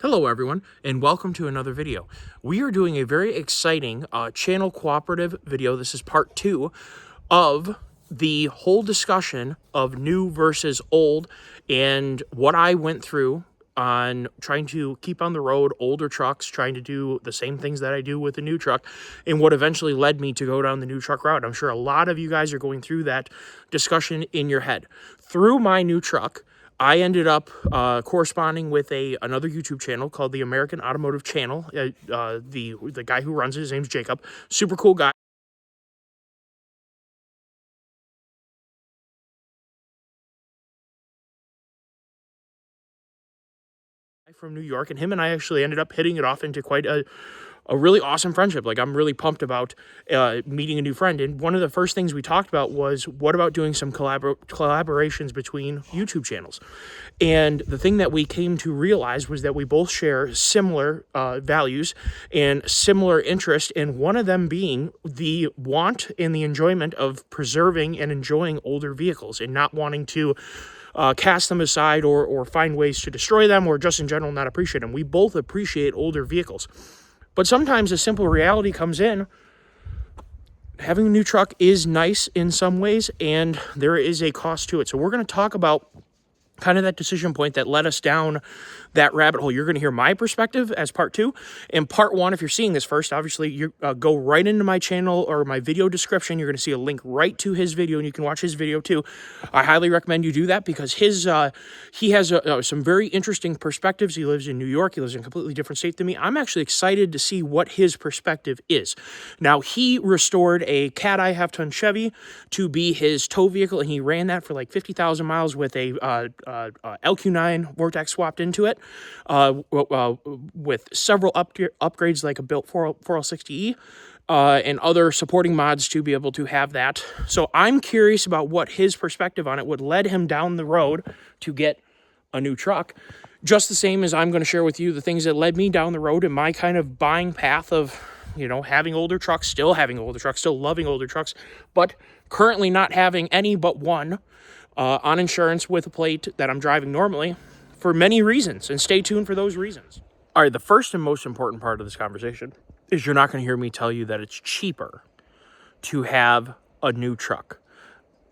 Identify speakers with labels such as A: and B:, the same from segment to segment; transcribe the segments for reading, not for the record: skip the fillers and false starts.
A: Hello everyone, and welcome to another video. We are doing a very exciting channel cooperative video. This is part 2 of the whole discussion of new versus old and what I went through on trying to keep on the road older trucks, trying to do the same things that I do with a new truck, and what eventually led me to go down the new truck route. I'm sure a lot of you guys are going through that discussion in your head. Through my new truck, I ended up corresponding with another YouTube channel called the American Automotive Channel. The guy who runs it, his name's Jacob. Super cool guy. From New York, and him and I actually ended up hitting it off into quite a really awesome friendship. Like, I'm really pumped about meeting a new friend. And one of the first things we talked about was, what about doing some collaborations between YouTube channels? And the thing that we came to realize was that we both share similar values and similar interest, and one of them being the want and the enjoyment of preserving and enjoying older vehicles and not wanting to cast them aside or find ways to destroy them or just in general not appreciate them. We both appreciate older vehicles. But sometimes a simple reality comes in. Having a new truck is nice in some ways, and there is a cost to it. So we're going to talk about kind of that decision point that led us down that rabbit hole. You're going to hear my perspective as part 2. And part 1, if you're seeing this first, obviously, you go right into my channel or my video description. You're going to see a link right to his video, and you can watch his video too. I highly recommend you do that because he has some very interesting perspectives. He lives in New York. He lives in a completely different state than me. I'm actually excited to see what his perspective is. Now, he restored a Cat Eye half-ton Chevy to be his tow vehicle, and he ran that for like 50,000 miles with a LQ9 Vortex swapped into it, with several upgrades like a built 4L60E and other supporting mods to be able to have that. So I'm curious about what his perspective on it would led him down the road to get a new truck, just the same as I'm going to share with you the things that led me down the road in my kind of buying path of, you know, having older trucks, still loving older trucks, but currently not having any but one on insurance with a plate that I'm driving normally for many reasons, and stay tuned for those reasons. All right, the first and most important part of this conversation is you're not going to hear me tell you that it's cheaper to have a new truck.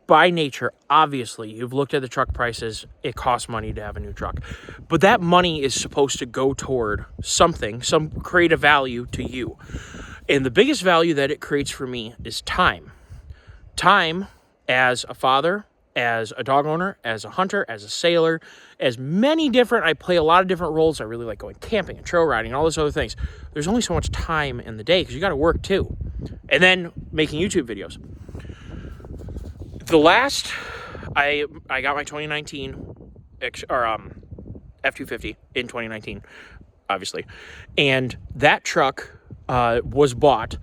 A: By nature, obviously, you've looked at the truck prices, it costs money to have a new truck. But that money is supposed to go toward something, some creative value to you. And the biggest value that it creates for me is time. Time as a father, as a dog owner, as a hunter, as a sailor, as many different, I play a lot of different roles. I really like going camping and trail riding and all those other things. There's only so much time in the day because you got to work too. And then making YouTube videos. The last, I got my 2019 F-250 in 2019, obviously. And that truck was bought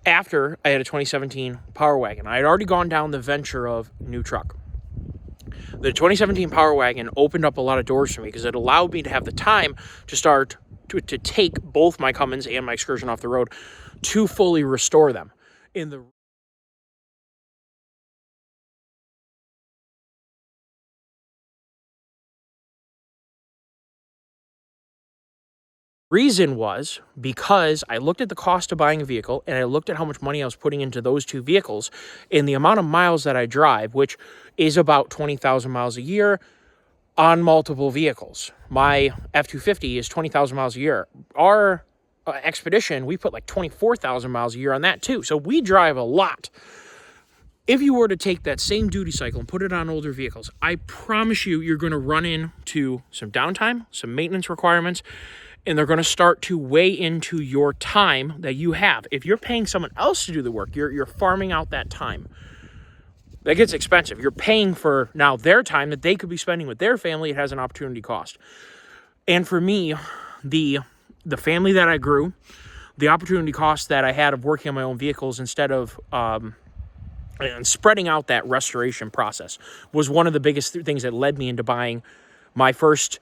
A: after I had a 2017 Power Wagon. I had already gone down the venture of new truck. The 2017 Power Wagon opened up a lot of doors for me because it allowed me to have the time to start to take both my Cummins and my Excursion off the road to fully restore them. The reason was because I looked at the cost of buying a vehicle, and I looked at how much money I was putting into those two vehicles and the amount of miles that I drive, which is about 20,000 miles a year on multiple vehicles. My F-250 is 20,000 miles a year. Our Expedition, we put like 24,000 miles a year on that too. So we drive a lot. If you were to take that same duty cycle and put it on older vehicles, I promise you, you're going to run into some downtime, some maintenance requirements, and they're going to start to weigh into your time that you have. If you're paying someone else to do the work, you're farming out that time. That gets expensive. You're paying for now their time that they could be spending with their family. It has an opportunity cost. And for me, the family that I grew, the opportunity cost that I had of working on my own vehicles instead of and spreading out that restoration process was one of the biggest things that led me into buying my first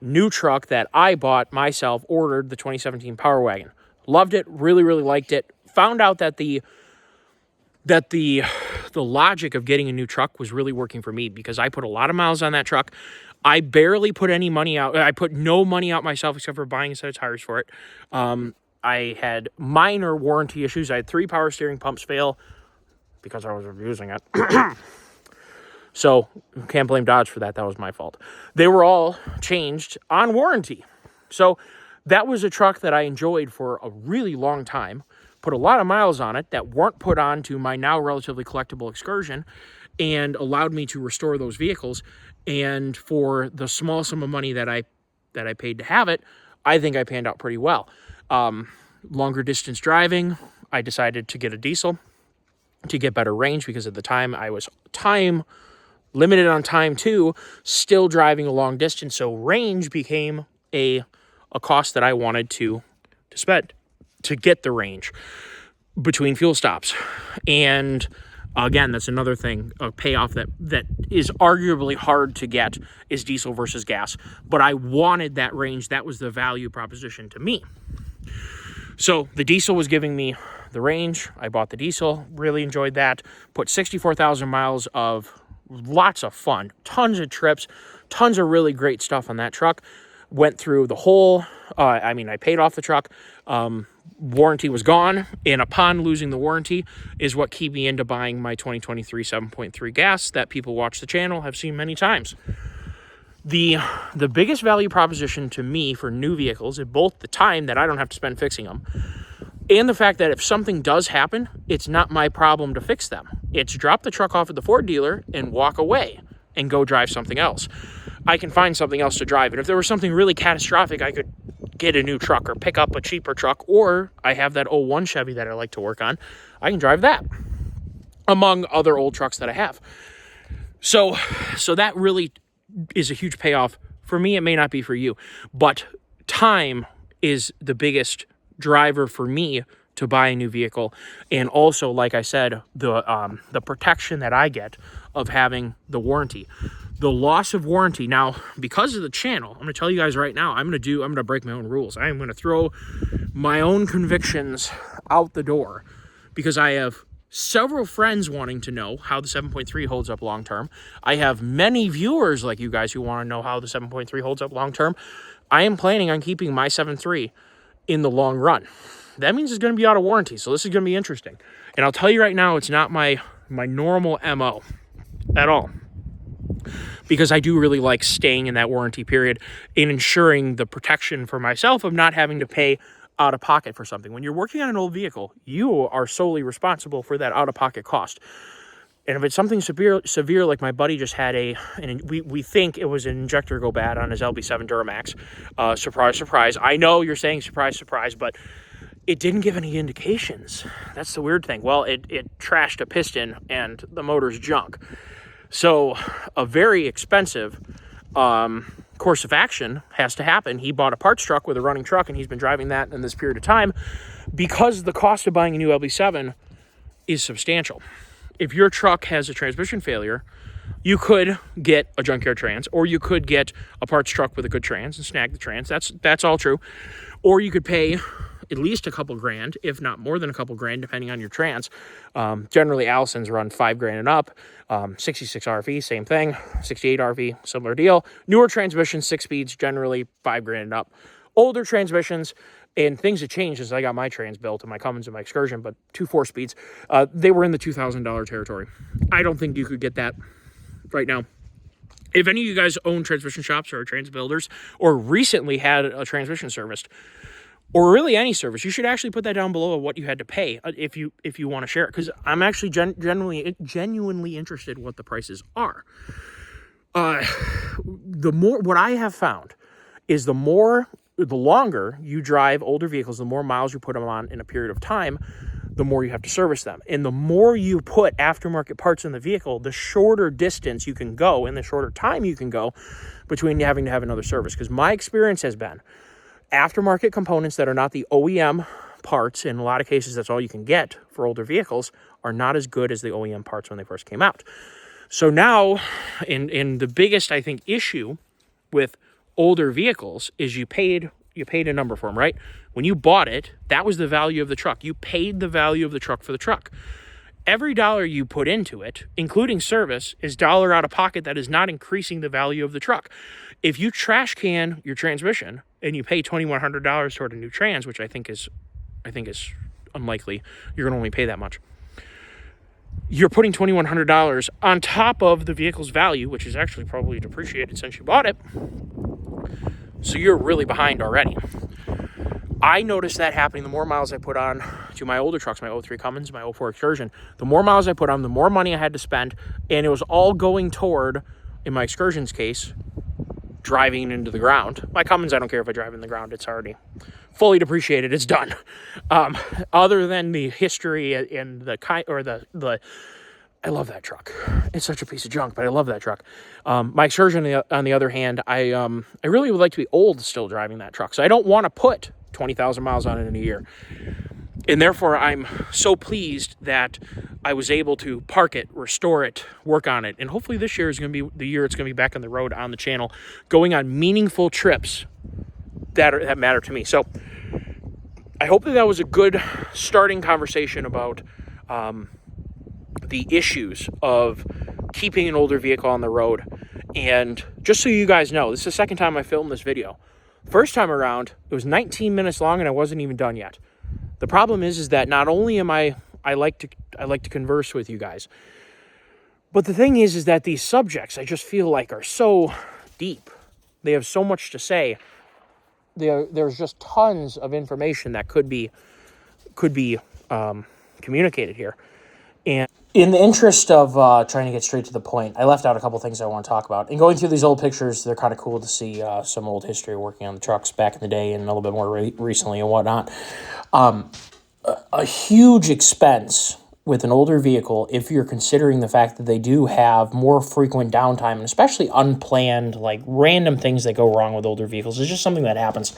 A: new truck that I bought myself, ordered the 2017 Power Wagon. Loved it, really, really liked it. Found out that the logic of getting a new truck was really working for me because I put a lot of miles on that truck. I barely put any money out. I put no money out myself except for buying a set of tires for it. I had minor warranty issues. I had 3 power steering pumps fail because I was abusing it. So can't blame Dodge for that. That was my fault. They were all changed on warranty. So that was a truck that I enjoyed for a really long time, put a lot of miles on it that weren't put onto my now relatively collectible Excursion, and allowed me to restore those vehicles. And for the small sum of money that I paid to have it, I think I panned out pretty well. Longer distance driving, I decided to get a diesel to get better range, because at the time I was limited on time too, still driving a long distance. So range became a cost that I wanted to spend to get the range between fuel stops. And again, that's another thing, a payoff that is arguably hard to get, is diesel versus gas. But I wanted that range. That was the value proposition to me. So the diesel was giving me the range. I bought the diesel, really enjoyed that. Put 64,000 miles of lots of fun, tons of trips, tons of really great stuff on that truck. Went through the whole, I paid off the truck. Warranty was gone, and upon losing the warranty is what keyed me into buying my 2023 7.3 gas that people watch the channel have seen many times. The biggest value proposition to me for new vehicles is both the time that I don't have to spend fixing them, and the fact that if something does happen, it's not my problem to fix them. It's drop the truck off at the Ford dealer and walk away and go drive something else. I can find something else to drive. And if there was something really catastrophic, I could get a new truck or pick up a cheaper truck, or I have that 01 Chevy that I like to work on. I can drive that, among other old trucks that I have. So that really is a huge payoff. For me, it may not be for you, but time is the biggest driver for me to buy a new vehicle. And also, like I said, the protection that I get of having the warranty. The loss of warranty. Now, because of the channel, I'm going to tell you guys right now, I'm going to break my own rules. I am going to throw my own convictions out the door, because I have several friends wanting to know how the 7.3 holds up long term. I have many viewers like you guys who want to know how the 7.3 holds up long term. I am planning on keeping my 7.3 in the long run. That means it's going to be out of warranty, so this is going to be interesting. And I'll tell you right now, it's not my normal MO at all, because I do really like staying in that warranty period and ensuring the protection for myself of not having to pay out of pocket for something. When you're working on an old vehicle, you are solely responsible for that out of pocket cost. And if it's something severe like my buddy just had we think it was an injector go bad on his LB7 Duramax. Surprise, surprise. I know you're saying surprise, surprise, but it didn't give any indications. That's the weird thing. Well, it trashed a piston and the motor's junk. So a very expensive course of action has to happen. He bought a parts truck with a running truck, and he's been driving that in this period of time, because the cost of buying a new LB7 is substantial. If your truck has a transmission failure, you could get a junkyard trans, or you could get a parts truck with a good trans and snag the trans. That's all true. Or you could pay at least a couple grand, if not more than a couple grand, depending on your trans. Generally, Allison's run $5,000 and up. 66 RV, same thing. 68 RV, similar deal. Newer transmissions, 6 speeds, generally $5,000 and up. Older transmissions, and things have changed as I got my trans built and my Cummins and my Excursion, but 2 4-speeds, they were in the $2,000 territory. I don't think you could get that right now. If any of you guys own transmission shops or are trans builders, or recently had a transmission serviced, or really any service, you should actually put that down below of what you had to pay if you want to share it, because I'm actually genuinely interested in what the prices are. What I have found is the longer you drive older vehicles, the more miles you put them on in a period of time, the more you have to service them. And the more you put aftermarket parts in the vehicle, the shorter distance you can go and the shorter time you can go between having to have another service. Because my experience has been aftermarket components that are not the OEM parts, in a lot of cases that's all you can get for older vehicles, are not as good as the OEM parts when they first came out. So now, in the biggest, I think, issue with older vehicles is you paid a number for them, right? When you bought it, that was the value of the truck. You paid the value of the truck for the truck. every dollar you put into it, including service, is dollar out of pocket that is not increasing the value of the truck. If you trash can your transmission and you pay $2,100 toward a new trans, which I think is unlikely, you're going to only pay that much. You're putting $2,100 on top of the vehicle's value, which is actually probably depreciated since you bought it. So you're really behind already. I noticed that happening the more miles I put on to my older trucks, my 03 Cummins, my 04 Excursion. The more miles I put on, the more money I had to spend, and it was all going toward, in my Excursion's case, driving into the ground. My Cummins, I don't care if I drive in the ground. It's already fully depreciated. It's done. Other than the history and the I love that truck. It's such a piece of junk, but I love that truck. My Excursion, on the other hand, I really would like to be old still driving that truck. So I don't want to put 20,000 miles on it in a year. And therefore, I'm so pleased that I was able to park it, restore it, work on it. And hopefully this year is going to be the year it's going to be back on the road on the channel, going on meaningful trips that matter to me. So I hope that was a good starting conversation about the issues of keeping an older vehicle on the road. And just so you guys know, this is the second time I filmed this video. First time around, it was 19 minutes long and I wasn't even done yet. The problem is that not only am I like to converse with you guys, but the thing is that these subjects I just feel like are so deep. They have so much to say. There's just tons of information that could be communicated here. And in the interest of trying to get straight to the point, I left out a couple things I want to talk about. And going through these old pictures, they're kind of cool to see some old history working on the trucks back in the day and a little bit more recently and whatnot. A huge expense with an older vehicle, if you're considering the fact that they do have more frequent downtime, and especially unplanned, like random things that go wrong with older vehicles, it's just something that happens.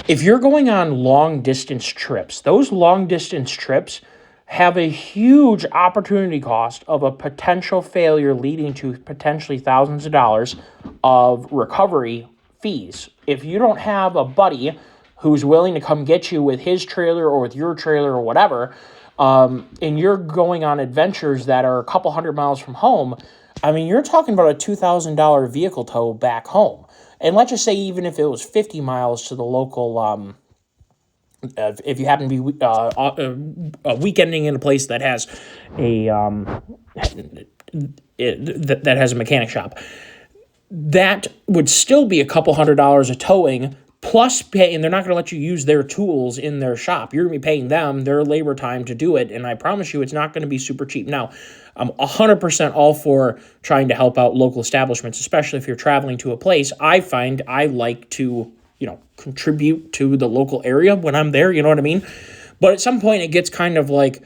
A: If you're going on long-distance trips, those long-distance trips have a huge opportunity cost of a potential failure leading to potentially thousands of dollars of recovery fees. If you don't have a buddy who's willing to come get you with his trailer or with your trailer or whatever, and you're going on adventures that are a couple hundred miles from home, I mean, you're talking about a $2,000 vehicle tow back home. And let's just say even if it was 50 miles to the local if you happen to be weekending in a place that has that has a mechanic shop, that would still be a couple $100 of towing plus pay, and they're not going to let you use their tools in their shop. You're going to be paying them their labor time to do it, and I promise you it's not going to be super cheap. Now, I'm 100% all for trying to help out local establishments, especially if you're traveling to a place. I find I like to contribute to the local area when I'm there, you know what I mean? But at some point it gets kind of like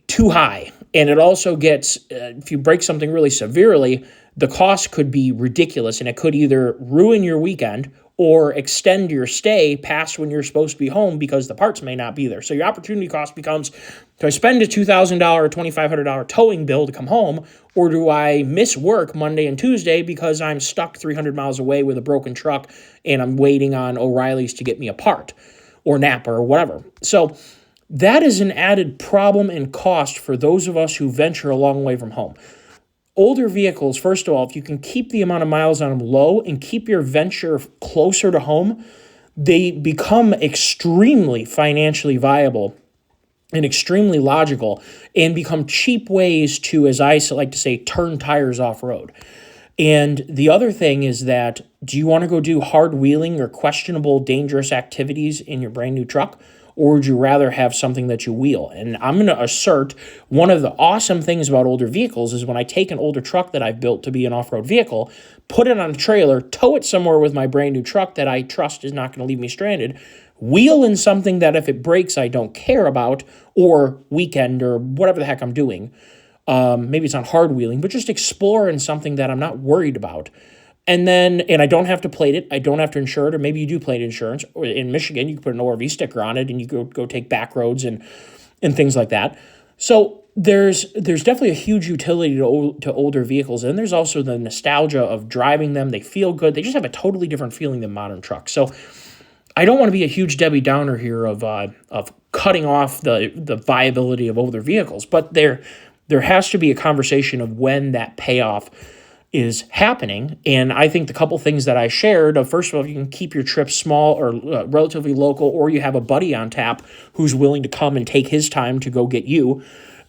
A: too high. And it also gets, if you break something really severely, the cost could be ridiculous and it could either ruin your weekend or extend your stay past when you're supposed to be home because the parts may not be there. So your opportunity cost becomes, do I spend a $2,000 or $2,500 towing bill to come home, or do I miss work Monday and Tuesday because I'm stuck 300 miles away with a broken truck and I'm waiting on O'Reilly's to get me a part or Napa or whatever. So that is an added problem and cost for those of us who venture a long way from home. Older vehicles, first of all, if you can keep the amount of miles on them low and keep your venture closer to home, they become extremely financially viable and extremely logical and become cheap ways to, as I like to say, turn tires off-road. And the other thing is that, do you want to go do hard wheeling or questionable, dangerous activities in your brand new truck? Or would you rather have something that you wheel? And I'm going to assert one of the awesome things about older vehicles is when I take an older truck that I've built to be an off-road vehicle, put it on a trailer, tow it somewhere with my brand new truck that I trust is not going to leave me stranded, wheel in something that if it breaks I don't care about, or weekend or whatever the heck I'm doing. Maybe it's on hard wheeling, but just explore in something that I'm not worried about. And I don't have to plate it. I don't have to insure it, or maybe you do plate insurance. Or in Michigan, you can put an ORV sticker on it, and you go take back roads and things like that. So there's definitely a huge utility to older vehicles, and there's also the nostalgia of driving them. They feel good. They just have a totally different feeling than modern trucks. So I don't want to be a huge Debbie Downer here of cutting off the viability of older vehicles, but there has to be a conversation of when that payoff is happening. And I think the couple things that I shared of, first of all, you can keep your trips small or relatively local, or you have a buddy on tap who's willing to come and take his time to go get you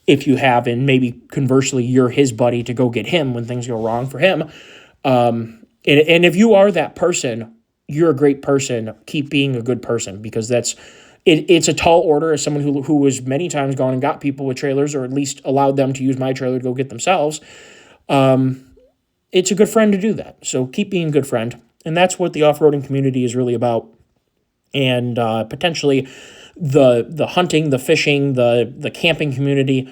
A: if you have, and maybe conversely, you're his buddy to go get him when things go wrong for him. And if you are that person, you're a great person. Keep being a good person, because it's a tall order as someone who has many times gone and got people with trailers, or at least allowed them to use my trailer to go get themselves. It's a good friend to do that. So keep being a good friend. And that's what the off-roading community is really about. And potentially the hunting, the fishing, the camping community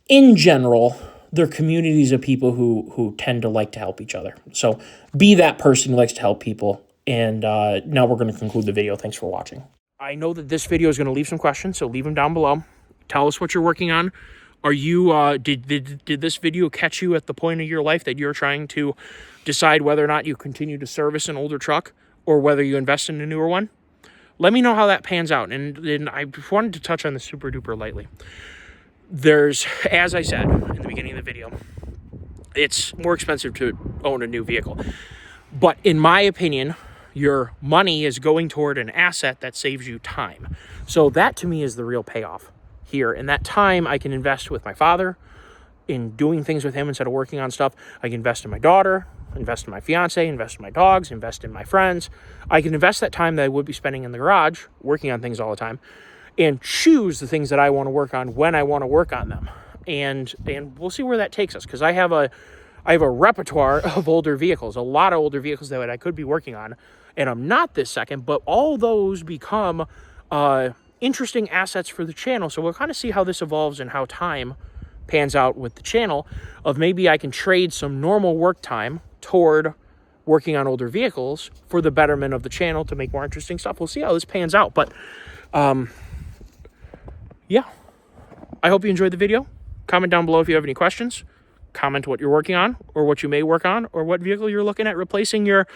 A: in general, they're communities of people who tend to like to help each other. So be that person who likes to help people. And now we're going to conclude the video. Thanks for watching. I know that this video is going to leave some questions, so leave them down below. Tell us what you're working on. Are you, did this video catch you at the point of your life that you're trying to decide whether or not you continue to service an older truck or whether you invest in a newer one? Let me know how that pans out. And I wanted to touch on this super duper lightly. There's, as I said in the beginning of the video, it's more expensive to own a new vehicle. But in my opinion, your money is going toward an asset that saves you time. So that to me is the real payoff here. And that time I can invest with my father in doing things with him instead of working on stuff. I can invest in my daughter, invest in my fiance, invest in my dogs, invest in my friends. I can invest that time that I would be spending in the garage working on things all the time, and choose the things that I want to work on when I want to work on them. And we'll see where that takes us, because I have a repertoire of older vehicles, a lot of older vehicles that I could be working on, and I'm not this second, but all those become interesting assets for the channel. So we'll kind of see how this evolves and how time pans out with the channel, of maybe I can trade some normal work time toward working on older vehicles for the betterment of the channel to make more interesting stuff. We'll see how this pans out. But yeah, I hope you enjoyed the video. Comment down below if you have any questions. Comment what you're working on, or what you may work on, or what vehicle you're looking at replacing your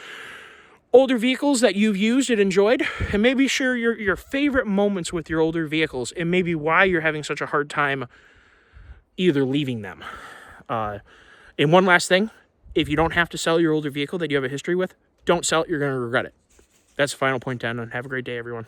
A: older vehicles that you've used and enjoyed, and maybe share your favorite moments with your older vehicles, and maybe why you're having such a hard time either leaving them. And one last thing, if you don't have to sell your older vehicle that you have a history with, don't sell it. You're going to regret it. That's the final point 10, and have a great day, everyone.